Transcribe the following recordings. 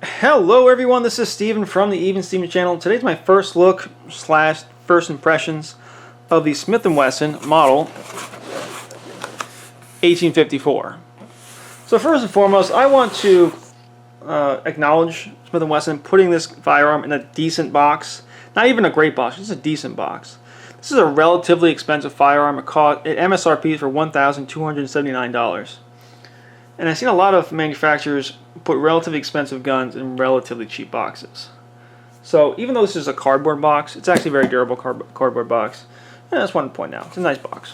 Hello everyone, this is Steven from the Even Steven channel. Today's my first look slash first impressions of the Smith & Wesson model 1854. So first and foremost, I want to acknowledge Smith & Wesson putting this firearm in a decent box. Not even a great box, just a decent box. This is a relatively expensive firearm. It MSRP for $1,279. And I've seen a lot of manufacturers put relatively expensive guns in relatively cheap boxes. So even though this is a cardboard box, it's actually a very durable cardboard box. And I just wanted to point out, it's a nice box.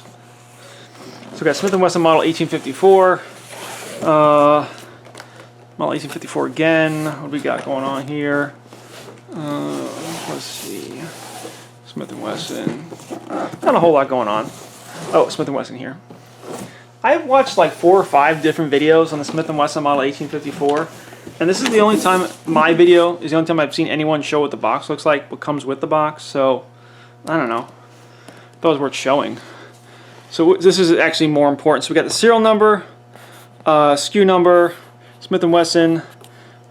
So we got Smith & Wesson model 1854. Model 1854 again. What do we got going on here? Let's see. Smith & Wesson. Not a whole lot going on. Oh, Smith & Wesson here. I've watched like 4 or 5 different videos on the Smith & Wesson model 1854, and this is the only time my video is the only time I've seen anyone show what the box looks like, what comes with the box. So I don't know. Thought it was worth showing. So this is actually more important. So we got the serial number, SKU number, Smith & Wesson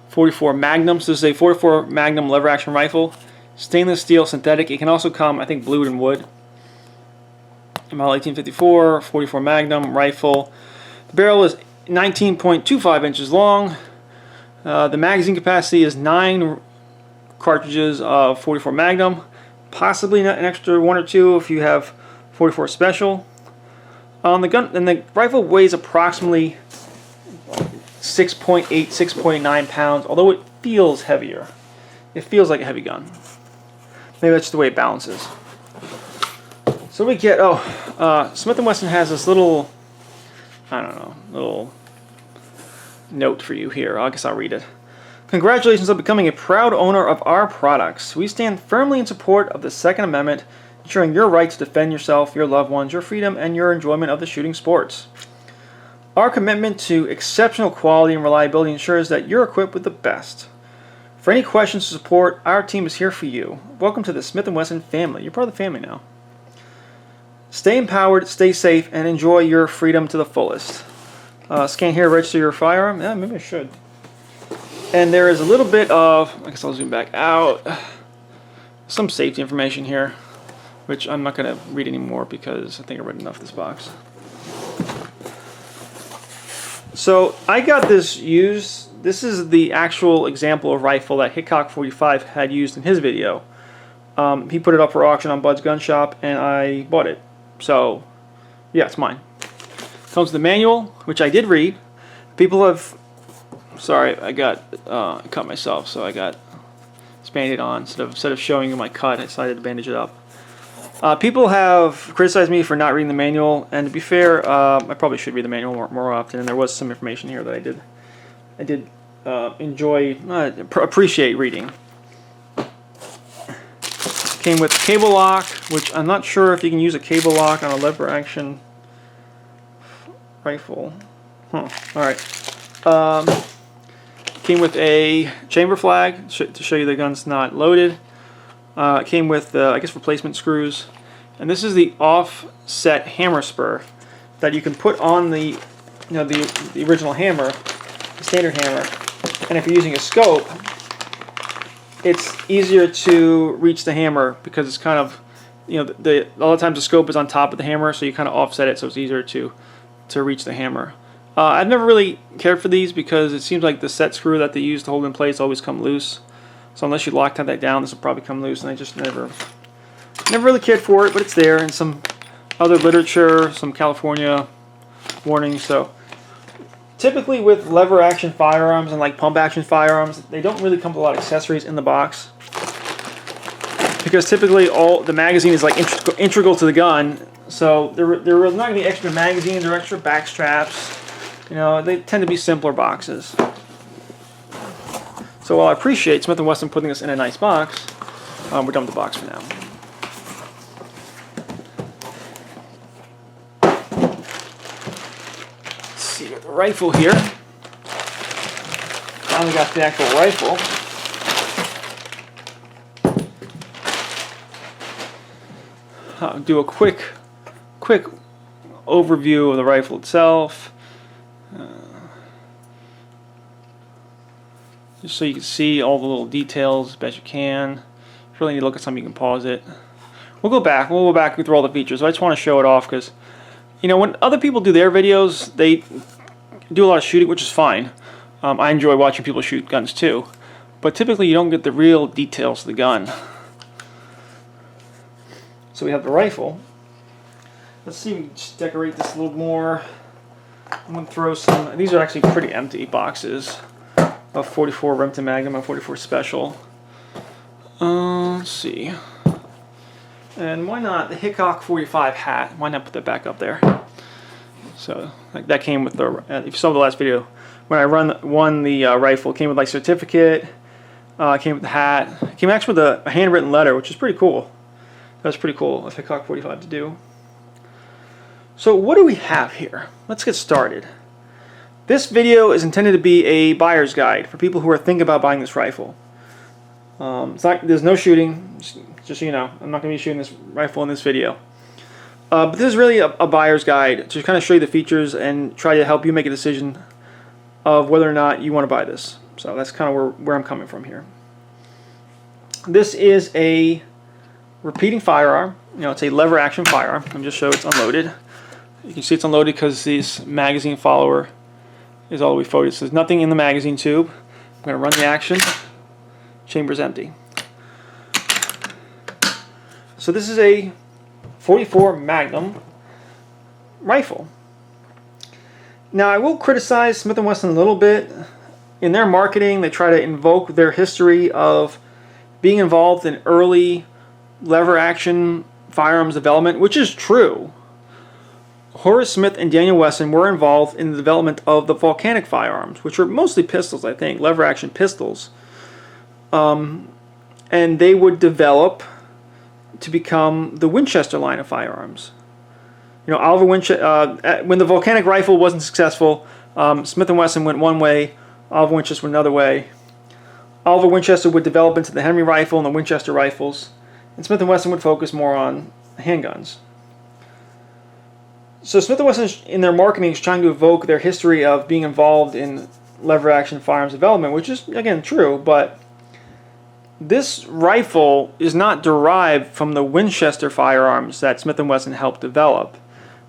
44 Magnum. So this is a 44 Magnum lever action rifle, stainless steel synthetic. It can also come, I think, blued and wood. Model 1854, 44 Magnum rifle. The barrel is 19.25 inches long. The magazine capacity is 9 cartridges of 44 Magnum, possibly an extra 1 or 2 if you have 44 Special. The gun and the rifle weighs approximately 6.8, 6.9 pounds, although it feels heavier. It feels like a heavy gun. Maybe that's just the way it balances. So we get, Smith & Wesson has this little, I don't know, little note for you here. I guess I'll read it. Congratulations on becoming a proud owner of our products. We stand firmly in support of the Second Amendment, ensuring your right to defend yourself, your loved ones, your freedom, and your enjoyment of the shooting sports. Our commitment to exceptional quality and reliability ensures that you're equipped with the best. For any questions or support, our team is here for you. Welcome to the Smith & Wesson family. You're part of the family now. Stay empowered, stay safe, and enjoy your freedom to the fullest. Scan here, register your firearm. Yeah, maybe I should. And there is a little bit of, I guess I'll zoom back out, some safety information here, which I'm not going to read anymore because I think I read enough of this box. So I got this used. This is the actual example of rifle that Hickok 45 had used in his video. He put it up for auction on Bud's Gun Shop, and I bought it. So, yeah, it's mine. Comes with the manual, which I did read. People have... Sorry, I got cut myself, so I got bandaged on. Instead of showing you my cut, I decided to bandage it up. People have criticized me for not reading the manual, and to be fair, I probably should read the manual more often, and there was some information here that I did appreciate reading. Came with cable lock, which I'm not sure if you can use a cable lock on a lever action rifle. Alright. Came with a chamber flag to show you the gun's not loaded. Came with, I guess, replacement screws. And this is the offset hammer spur that you can put on the original hammer, the standard hammer. And if you're using a scope, it's easier to reach the hammer because it's kind of, a lot of times the scope is on top of the hammer, so you kind of offset it so it's easier to reach the hammer. I've never really cared for these because it seems like the set screw that they use to hold in place always come loose. So unless you lock that down, this will probably come loose, and I just never really cared for it, but it's there, and some other literature, some California warnings. So typically with lever action firearms and like pump action firearms, they don't really come with a lot of accessories in the box because typically all the magazine is like integral to the gun. So there is not going to be extra magazines or extra back straps. They tend to be simpler boxes. So while I appreciate Smith & Wesson putting this in a nice box, we're done with the box for now. Let's see, got the rifle here. Finally got the actual rifle. I'll do a quick overview of the rifle itself. just so you can see all the little details as best you can. If you really need to look at something, you can pause it. We'll go back through all the features. I just want to show it off because, you know, when other people do their videos, they do a lot of shooting, which is fine. I enjoy watching people shoot guns too, but typically you don't get the real details of the gun. So we have the rifle. Let's see if we can just decorate this a little more. I'm going to throw some, these are actually pretty empty boxes of 44 Remington Magnum and 44 Special. Let's see. And why not the Hickok 45 hat? Why not put that back up there? So like that came with the, if you saw the last video, when I won the rifle, it came with like certificate, came with the hat, it came actually with a handwritten letter, which is pretty cool. That was pretty cool of Hickok 45 to do. So what do we have here? Let's get started. This video is intended to be a buyer's guide for people who are thinking about buying this rifle. There's no shooting, just so you know. I'm not going to be shooting this rifle in this video. But this is really a buyer's guide to kind of show you the features and try to help you make a decision of whether or not you want to buy this. So that's kind of where I'm coming from here. This is a repeating firearm. You know, it's a lever action firearm. Let me just show it's unloaded. You can see it's unloaded because this magazine follower is all the way forward. So there's nothing in the magazine tube. I'm going to run the action. Chamber's empty. So this is a 44 Magnum rifle. Now I will criticize Smith & Wesson a little bit. In their marketing, they try to invoke their history of being involved in early lever action firearms development, which is true. Horace Smith and Daniel Wesson were involved in the development of the volcanic firearms, which were mostly pistols, I think, lever action pistols. And they would develop to become the Winchester line of firearms. You know, Oliver Winchester, when the volcanic rifle wasn't successful, Smith & Wesson went one way, Oliver Winchester went another way. Oliver Winchester would develop into the Henry rifle and the Winchester rifles, and Smith & Wesson would focus more on handguns. So Smith & Wesson, in their marketing, is trying to evoke their history of being involved in lever action firearms development, which is, again, true, but this rifle is not derived from the Winchester firearms that Smith & Wesson helped develop.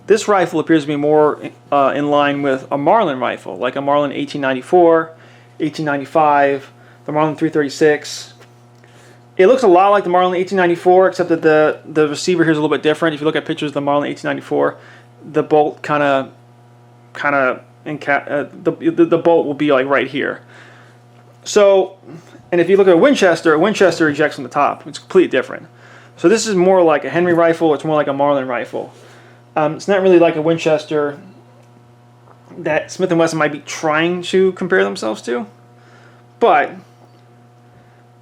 This rifle appears to be more in line with a Marlin rifle, like a Marlin 1894, 1895, the Marlin 336. It looks a lot like the Marlin 1894, except that the receiver here is a little bit different. If you look at pictures of the Marlin 1894, the bolt the bolt will be like right here. So, and if you look at a Winchester ejects from the top. It's completely different. So this is more like a Henry rifle. It's more like a Marlin rifle. It's not really like a Winchester that Smith & Wesson might be trying to compare themselves to. But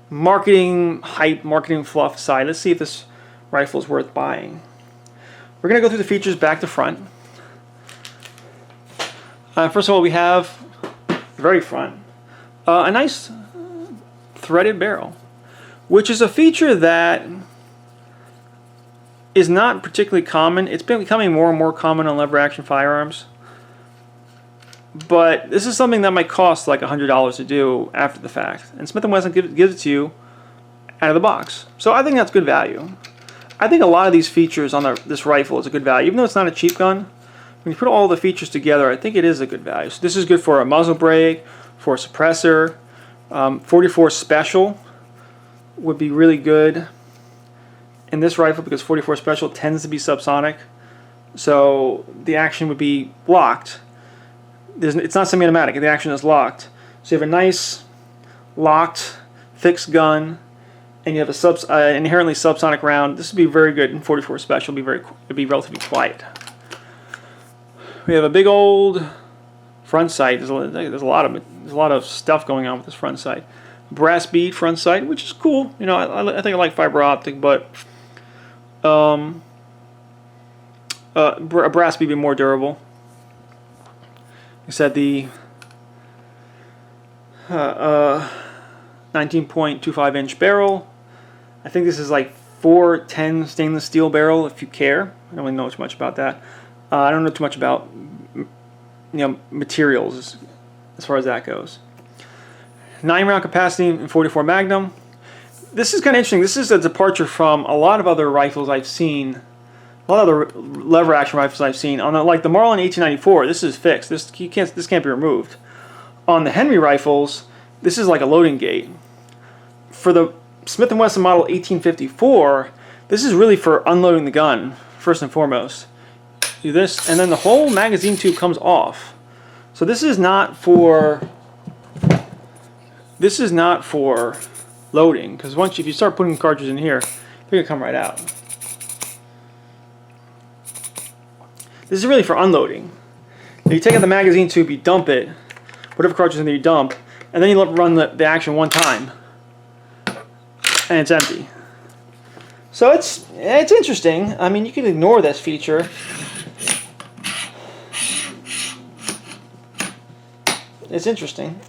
marketing hype, marketing fluff aside, let's see if this rifle is worth buying. We're going to go through the features back to front. First of all, we have the very front a nice threaded barrel, which is a feature that is not particularly common. It's been becoming more and more common on lever action firearms, but this is something that might cost like $100 to do after the fact, and Smith & Wesson gives it to you out of the box. So I think that's good value. I think a lot of these features on this rifle is a good value, even though it's not a cheap gun. When you put all the features together, I think it is a good value. So this is good for a muzzle brake, for a suppressor. 44 Special would be really good in this rifle because 44 Special tends to be subsonic, so the action would be locked. It's not semi-automatic, the action is locked. So you have a nice locked fixed gun, and you have a inherently subsonic round. This would be very good in 44 Special. It'd be relatively quiet. We have a big old front sight. There's a lot of stuff going on with this front sight. Brass bead front sight, which is cool. You know, I think I like fiber optic, but a brass bead would be more durable. I said the 19.25 inch barrel. I think this is like 410 stainless steel barrel. If you care, I don't really know too much about that. I don't know too much about materials as far as that goes. 9-round capacity in 44 Magnum. This is kind of interesting. This is a departure from a lot of other rifles I've seen, a lot of other lever action rifles I've seen. On like the Marlin 1894, this is fixed. This can't be removed. On the Henry rifles, this is like a loading gate. For the Smith & Wesson model 1854, this is really for unloading the gun, first and foremost. Do this, and then the whole magazine tube comes off. So this is not for loading, because if you start putting cartridges in here, they're gonna come right out. This is really for unloading. Now you take out the magazine tube, you dump it, whatever cartridge in there you dump, and then you run the action one time, and it's empty. So it's interesting. I mean, you can ignore this feature. It's interesting.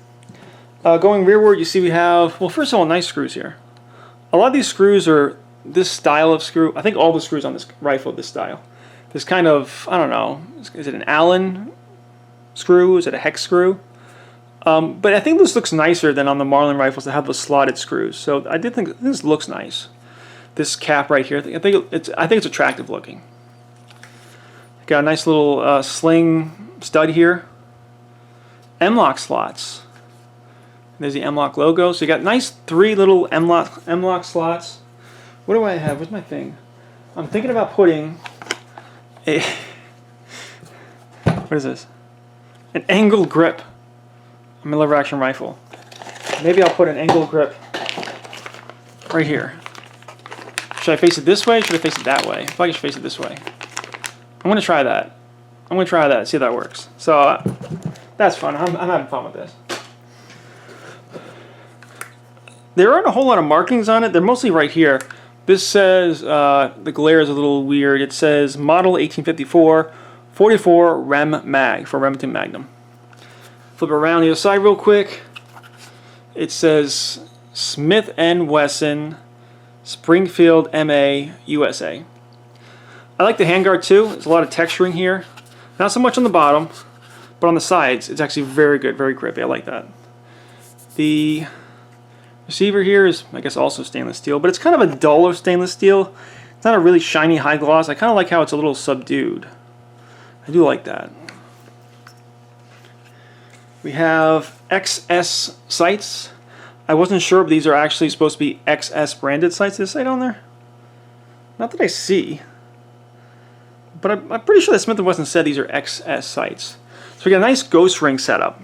Going rearward, you see we have, well, first of all, nice screws here. A lot of these screws are this style of screw. I think all the screws on this rifle are this style. This kind of, I don't know, is it an Allen screw? Is it a hex screw? But I think this looks nicer than on the Marlin rifles that have those slotted screws. So I did think this looks nice. This cap right here, I think it's attractive looking. Got a nice little sling stud here. M-LOK slots. There's the M-LOK logo. So you got nice 3 little M-LOK slots. What do I have? Where's my thing? I'm thinking about putting a what is this? An angled grip on my lever action rifle. Maybe I'll put an angled grip right here. Should I face it this way? Should I face it that way? I feel like I should face it this way. I'm gonna try that. See if that works. So that's fun. I'm having fun with this. There aren't a whole lot of markings on it. They're mostly right here. This says, the glare is a little weird. It says model 1854, 44 Rem Mag for Remington Magnum. Flip it around the other side real quick. It says Smith & Wesson, Springfield, MA, USA. I like the handguard too. There's a lot of texturing here. Not so much on the bottom, but on the sides, it's actually very good, very grippy. I like that. The receiver here is, I guess, also stainless steel, but it's kind of a duller stainless steel. It's not a really shiny high gloss. I kind of like how it's a little subdued. I do like that. We have XS sights. I wasn't sure if these are actually supposed to be XS branded sights. Does it say on there? Not that I see. But I'm pretty sure that Smith & Wesson said these are XS sights. So we got a nice ghost ring setup,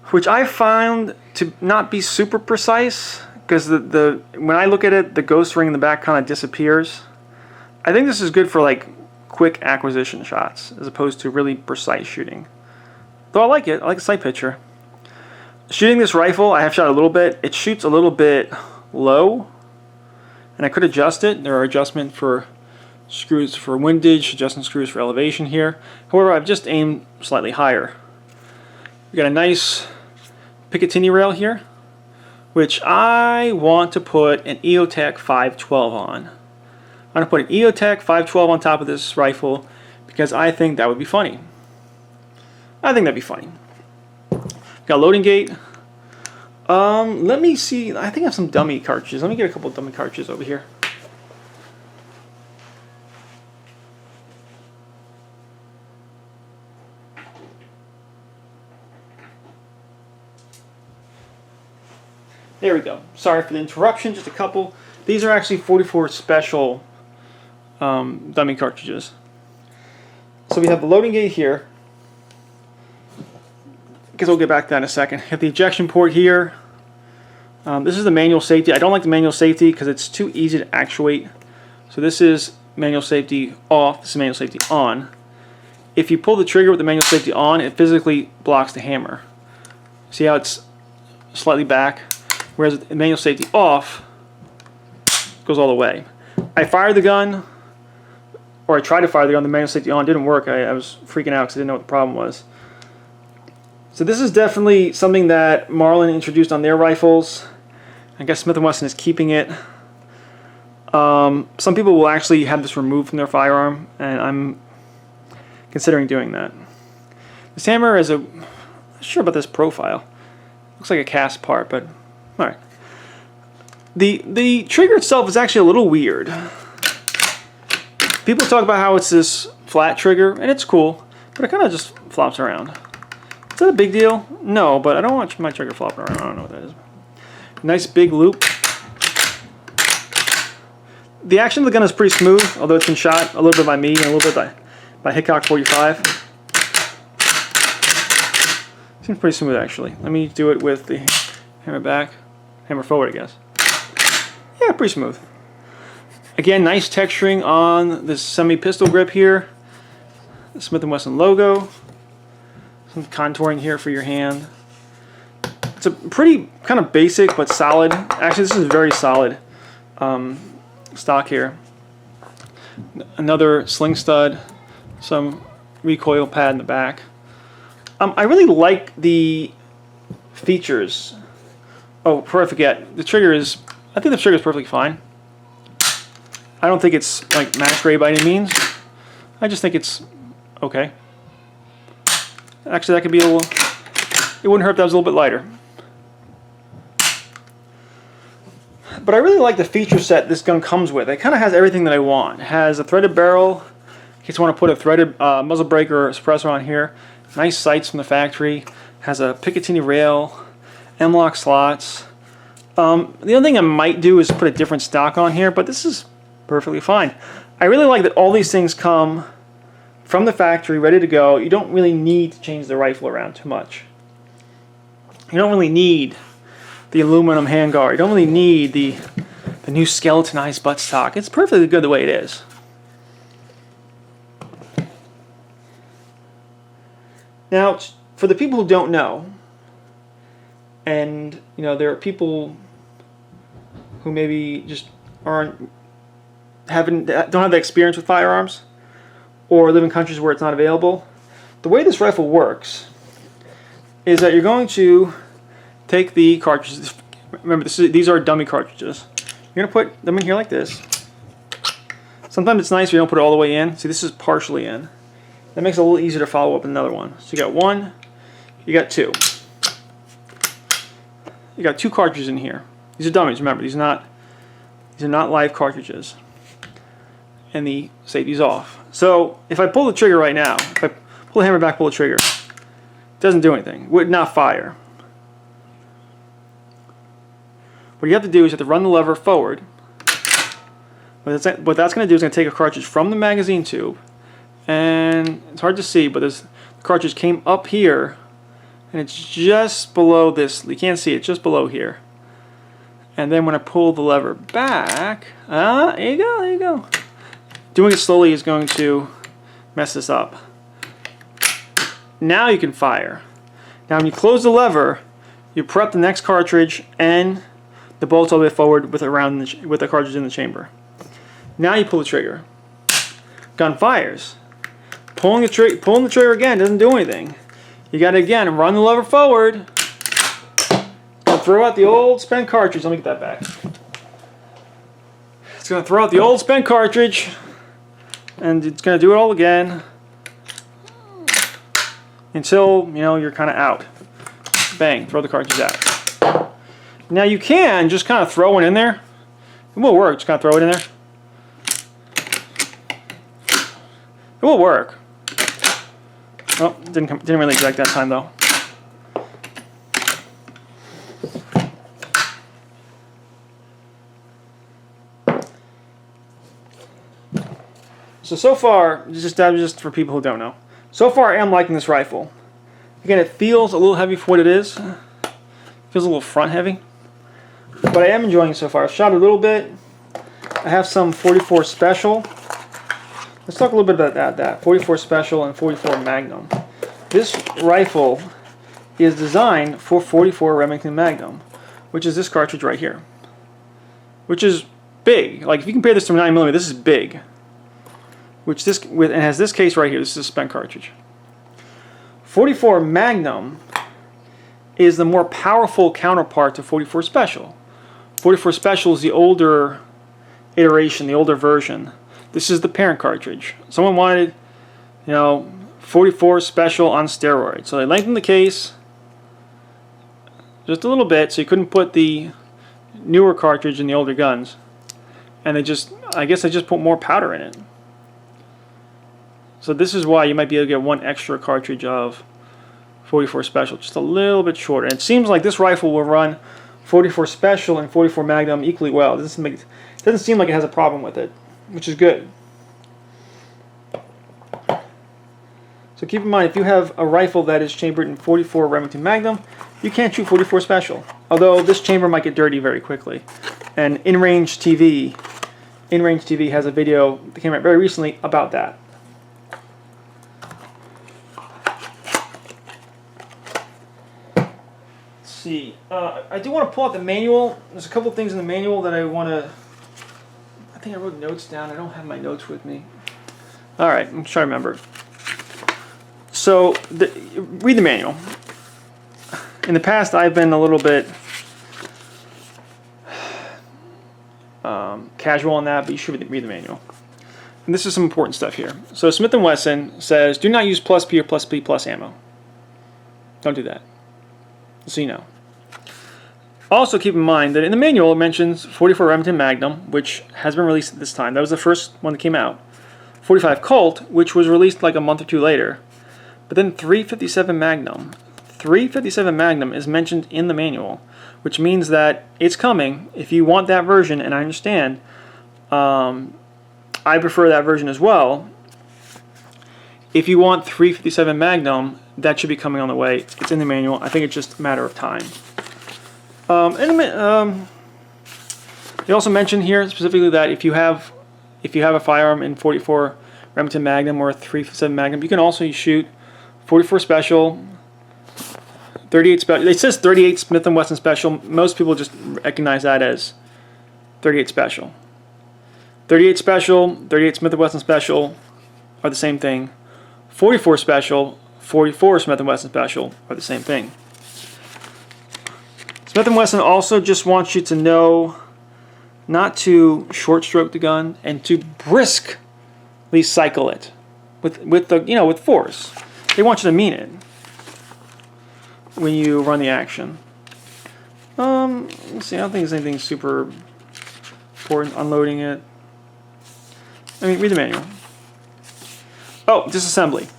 which I found to not be super precise, because when I look at it, the ghost ring in the back kind of disappears. I think this is good for like quick acquisition shots as opposed to really precise shooting. Though I like it. I like the sight picture. Shooting this rifle, I have shot a little bit. It shoots a little bit low, and I could adjust it. There are adjustments for screws for windage, adjustment screws for elevation here. However, I've just aimed slightly higher. We got a nice Picatinny rail here, which I want to put an EOTech 512 on. I'm going to put an EOTech 512 on top of this rifle because I think that would be funny. I think that'd be funny. Got a loading gate. Let me see. I think I have some dummy cartridges. Let me get a couple of dummy cartridges over here. There we go. Sorry for the interruption. Just a couple. These are actually 44 special dummy cartridges. So we have the loading gate here. I guess we'll get back to that in a second. Have the ejection port here. This is the manual safety. I don't like the manual safety because it's too easy to actuate. So this is manual safety off. This is manual safety on. If you pull the trigger with the manual safety on, it physically blocks the hammer. See how it's slightly back? Whereas the manual safety off goes all the way. I fired the gun, or I tried to fire the gun. The manual safety on didn't work. I was freaking out because I didn't know what the problem was. So this is definitely something that Marlin introduced on their rifles. I guess Smith & Wesson is keeping it. Some people will actually have this removed from their firearm, and I'm considering doing that. This hammer is I'm not sure about this profile. Looks like a cast part, but all right. The trigger itself is actually a little weird. People talk about how it's this flat trigger, and it's cool, but it kind of just flops around. Is that a big deal? No, but I don't want my trigger flopping around. I don't know what that is. Nice big loop. The action of the gun is pretty smooth, although it's been shot a little bit by me and a little bit by Hickok 45. Seems pretty smooth, actually. Let me do it with the hammer back, hammer forward, I guess. Yeah, pretty smooth. Again, nice texturing on this semi-pistol grip here. The Smith & Wesson logo. Some contouring here for your hand. It's a pretty kind of basic but solid. Actually, this is very solid stock here. Another sling stud, some recoil pad in the back. I really like the features. Oh, before I forget, the trigger is, I think the trigger is perfectly fine. I don't think it's like match grade by any means. I just think it's okay. Actually, that could be a little, it wouldn't hurt if that was a little bit lighter. But I really like the feature set this gun comes with. It kind of has everything that I want. It has a threaded barrel, in case you want to put a threaded muzzle breaker or suppressor on here. Nice sights from the factory. Has a Picatinny rail, M-LOK slots. The only thing I might do is put a different stock on here, but this is perfectly fine. I really like that all these things come from the factory, ready to go. You don't really need to change the rifle around too much. You don't really need the aluminum handguard. You don't really need the new skeletonized buttstock. It's perfectly good the way it is. Now, for the people who don't know, and you know, there are people who maybe just don't have the experience with firearms, or live in countries where it's not available. The way this rifle works is that you're going to take the cartridges. Remember, these are dummy cartridges. You're going to put them in here like this. Sometimes it's nice if you don't put it all the way in. See, this is partially in. That makes it a little easier to follow up with another one. So you got one, you got two. You got two cartridges in here. These are dummies, remember, these are not live cartridges. And the safety's off. So if I pull the trigger right now, if I pull the hammer back, pull the trigger, it doesn't do anything. It would not fire. What you have to do is you have to run the lever forward. What that's going to do is going to take a cartridge from the magazine tube, and it's hard to see, but the cartridge came up here, and it's just below this. You can't see it, just below here. And then when I pull the lever back, there you go, there you go. Doing it slowly is going to mess this up. Now you can fire. Now when you close the lever, you prep the next cartridge and the bolts all the way forward with the cartridge in the chamber. Now you pull the trigger. Gun fires. Pulling the trigger again doesn't do anything. You got to again run the lever forward. Throw out the old spent cartridge. Let me get that back. It's going to throw out the old spent cartridge, and it's going to do it all again until, you know, you're kind of out. Bang, throw the cartridge out. Now you can just kind of throw it in there. It will work, just kind of throw it in there. It will work. Oh, didn't really exact that time though. So far, just for people who don't know, so far I am liking this rifle. Again, it feels a little heavy for what it is. It feels a little front heavy, but I am enjoying it so far. I've shot a little bit. I have some 44 Special. Let's talk a little bit about that. 44 Special and 44 Magnum. This rifle is designed for 44 Remington Magnum, which is this cartridge right here, which is big. Like if you compare this to 9mm, this is big. Which and has this case right here. This is a spent cartridge. 44 Magnum is the more powerful counterpart to 44 Special. 44 Special is the older iteration, the older version. This is the parent cartridge. Someone wanted, you know, 44 Special on steroids. So they lengthened the case, just a little bit, so you couldn't put the newer cartridge in the older guns. And I guess they just put more powder in it. So this is why you might be able to get one extra cartridge of 44 Special, just a little bit shorter. And it seems like this rifle will run 44 Special and 44 Magnum equally well. It doesn't seem like it has a problem with it, which is good. So keep in mind, if you have a rifle that is chambered in 44 Remington Magnum, you can't shoot 44 Special. Although this chamber might get dirty very quickly. And InRange TV has a video that came out very recently about that. Let's see. I do want to pull out the manual. There's a couple of things in the manual that I want to... I think I wrote notes down. I don't have my notes with me. Alright, I'm trying to remember. So, read the manual. In the past, I've been a little bit casual on that, but you should read the manual. And this is some important stuff here. So Smith & Wesson says, do not use plus P or plus P plus ammo. Don't do that. So you know. Also keep in mind that in the manual it mentions 44 Remington Magnum, which has been released at this time. That was the first one that came out. 45 Colt, which was released like a month or two later. But then 357 Magnum. 357 Magnum is mentioned in the manual, which means that it's coming. If you want that version, and I understand, I prefer that version as well. If you want 357 Magnum, that should be coming on the way. It's in the manual. I think it's just a matter of time. They also mention here specifically that if you have a firearm in 44 Remington Magnum or 357 Magnum, you can also shoot 44 Special, 38 Special. It says 38 Smith & Wesson Special. Most people just recognize that as 38 Special. 38 Special, 38 Smith & Wesson Special are the same thing. 44 Special, 44 Smith & Wesson Special are the same thing. Smith & Wesson also just wants you to know not to short stroke the gun and to briskly cycle it with force. They want you to mean it when you run the action. Let's see, I don't think there's anything super important. Unloading it. Read the manual. Oh, disassembly.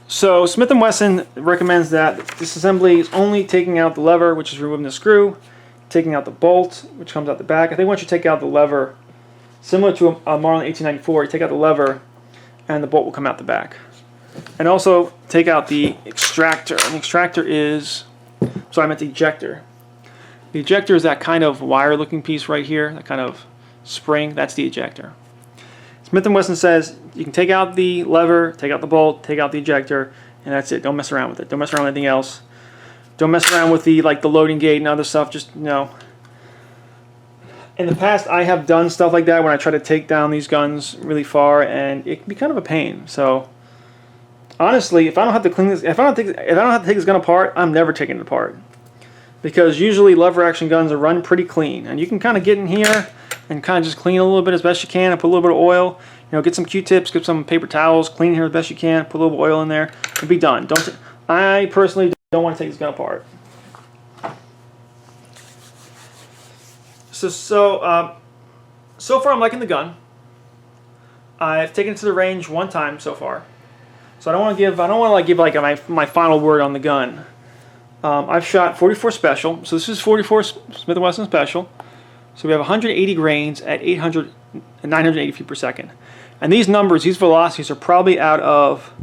So Smith & Wesson recommends that disassembly is only taking out the lever, which is removing the screw, taking out the bolt, which comes out the back. I think once you take out the lever, similar to a Marlin 1894, you take out the lever and the bolt will come out the back. And also take out the extractor. And the extractor is, sorry, I meant the ejector. The ejector is that kind of wire-looking piece right here, that kind of spring. That's the ejector. Smith & Wesson says you can take out the lever, take out the bolt, take out the ejector, and that's it. Don't mess around with it. Don't mess around with anything else. Don't mess around with the loading gate and other stuff. Just no. In the past, I have done stuff like that when I try to take down these guns really far, and it can be kind of a pain. So honestly, if I don't have to clean this, if I don't have to take this gun apart, I'm never taking it apart, because usually lever action guns are run pretty clean, and you can kind of get in here and kind of just clean a little bit as best you can, and put a little bit of oil. Get some Q-tips, get some paper towels, clean here as best you can, put a little bit of oil in there, and be done. I personally don't want to take this gun apart. So far I'm liking the gun. I've taken it to the range one time so far, so I don't want to give my final word on the gun. I've shot 44 Special, so this is 44 Smith & Wesson Special. So we have 180 grains at 980 feet per second. And these numbers, these velocities, are probably out of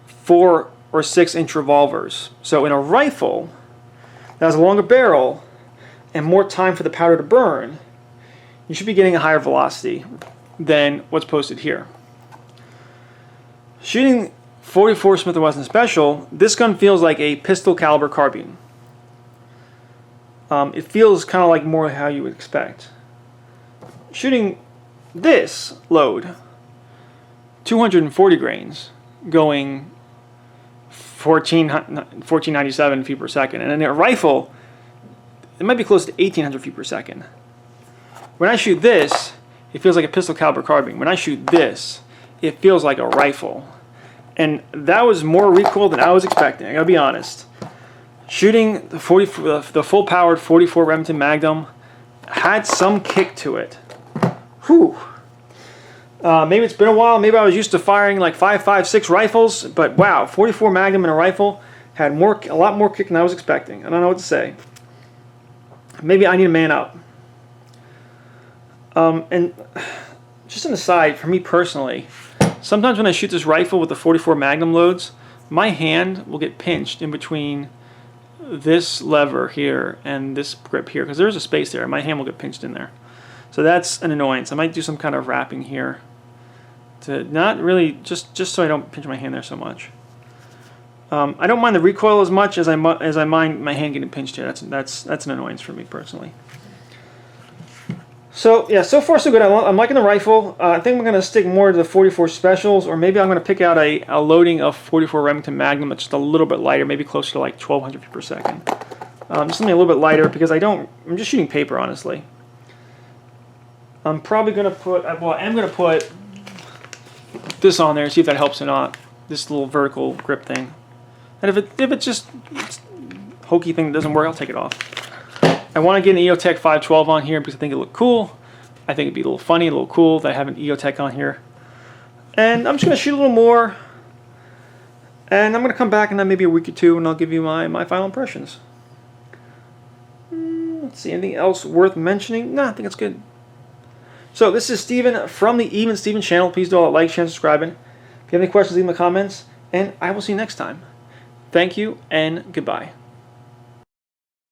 4 or 6 inch revolvers. So in a rifle that has a longer barrel and more time for the powder to burn, you should be getting a higher velocity than what's posted here. Shooting 44 Smith & Wesson Special, this gun feels like a pistol caliber carbine. It feels kind of like more how you would expect. Shooting this load, 240 grains, going 1497 feet per second, and in a rifle, it might be close to 1800 feet per second. When I shoot this, it feels like a pistol caliber carbine. When I shoot this, it feels like a rifle. And that was more recoil than I was expecting, I gotta be honest. shooting the the full-powered 44 Remington Magnum had some kick to it. Whew. Maybe it's been a while. Maybe I was used to firing like 5.56 rifles, but wow, 44 Magnum in a rifle had a lot more kick than I was expecting. I don't know what to say. Maybe I need to man up. And just an aside, for me personally, sometimes when I shoot this rifle with the 44 Magnum loads, my hand will get pinched in between this lever here and this grip here, because there's a space there. My hand will get pinched in there. So that's an annoyance. I might do some kind of wrapping here to not really, just so I don't pinch my hand there so much. I don't mind the recoil as much as I mind my hand getting pinched here. That's an annoyance for me personally. So yeah, so far so good. I'm liking the rifle. I think I'm going to stick more to the 44 Specials, or maybe I'm going to pick out a loading of 44 Remington Magnum that's just a little bit lighter, maybe closer to like 1,200 feet per second. Just something a little bit lighter because I'm just shooting paper, honestly. I'm probably going to put, well, I am going to put this on there, see if that helps or not. This little vertical grip thing. And if it's just hokey thing that doesn't work, I'll take it off. I want to get an EOTech 512 on here because I think it looked cool. I think it'd be a little funny, a little cool that I have an EOTech on here. And I'm just going to shoot a little more. And I'm going to come back in maybe a week or two and I'll give you my final impressions. Let's see, anything else worth mentioning? No, I think it's good. So this is Steven from the Even Steven channel. Please do all that, like, share, and subscribing. If you have any questions, leave them in the comments. And I will see you next time. Thank you and goodbye.